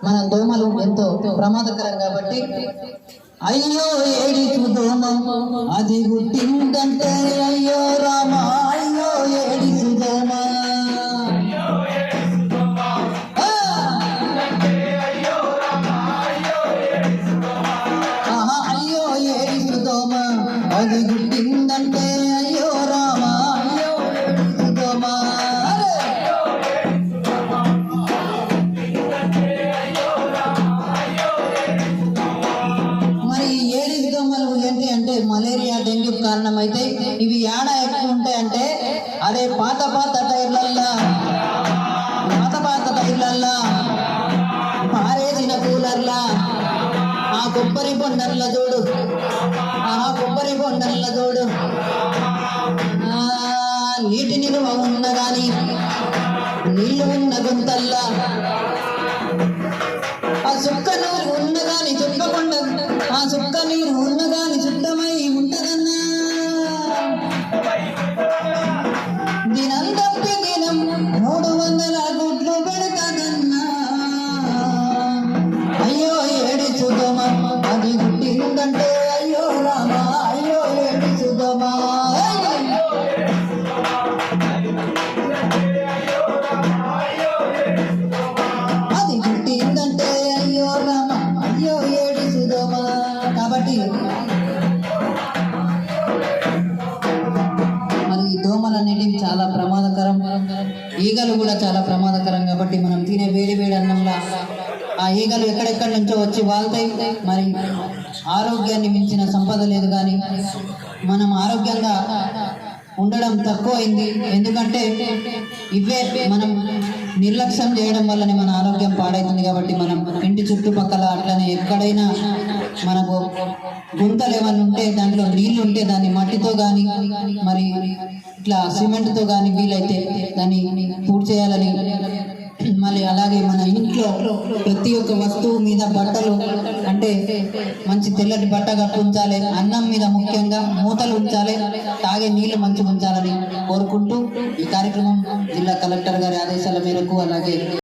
మన దోమలు ఎంతో ప్రమాదకరం కాబట్టి అయ్యో ఏడిసు దోమ అది గుట్టిందంటే అయ్యో రామ అయ్యో ఏడిసు దోమ అయ్యో ఏడిసు దోమ అది గుట్టిందంటే అయ్యో రామ అయ్యో ఏడిసు దోమ అంటే మలేరియా డెంగ్యూ కారణమైతే ఇవి ఏడ ఎక్కువ ఉంటాయంటే అదే పాత టైర్లల్లా పారేసిన కూలర్లా ఆ కొబ్బరి బొండర్ల జోడు నీటి నిలువ ఉన్న గాని నీళ్లు ఉన్న గుంతల్లా ఆ చుక్క నీరు ఉన్న గాని చుక్కకుండా ఆ చుక్క నీరు ఉన్న గాని చుట్టమై ఉంటదన్నా దినం తప్పి దినం 300 గుడ్లు పెడతాదన్నా అయ్యో ఏడిసు దోమ అది గుట్టిందంటే అయ్యో రామ అయ్యో ఏడిసు దోమ అది గుట్టిందంటే అయ్యో రామ అయ్యో ఏడిసు దోమ కాబట్టి మరి దోమలనేటివి చాలా ప్రమాదకరం, ఈగలు కూడా చాలా ప్రమాదకరం. కాబట్టి మనం తినే వేడి అన్నంలా ఆ ఈగలు ఎక్కడెక్కడి నుంచో వచ్చి వాళ్తాయి. మరి ఆరోగ్యాన్ని మించిన సంపద లేదు, కానీ మనం ఆరోగ్యంగా ఉండడం తక్కువైంది. ఎందుకంటే ఇవే మనం నిర్లక్ష్యం చేయడం వల్లనే మన ఆరోగ్యం పాడవుతుంది. కాబట్టి మనం ఇంటి చుట్టుపక్కల అట్లనే ఎక్కడైనా మనకు గుంతలు ఏమన్నా ఉంటే దాంట్లో నీళ్లు ఉంటే దాన్ని మట్టితో కానీ మరి ఇట్లా సిమెంట్తో కానీ వీలైతే దాన్ని పూర్తి చేయాలని. మళ్ళీ అలాగే మన ఇంట్లో ప్రతి ఒక్క వస్తువు మీద బట్టలు అంటే మంచి తెల్లటి బట్ట కప్పి ఉంచాలి, అన్నం మీద ముఖ్యంగా మూతలు ఉంచాలి, తాగే నీళ్లు మంచిగా ఉంచాలని కోరుకుంటూ ఈ కార్యక్రమం జిల్లా కలెక్టర్ గారి ఆదేశాల మేరకు అలాగే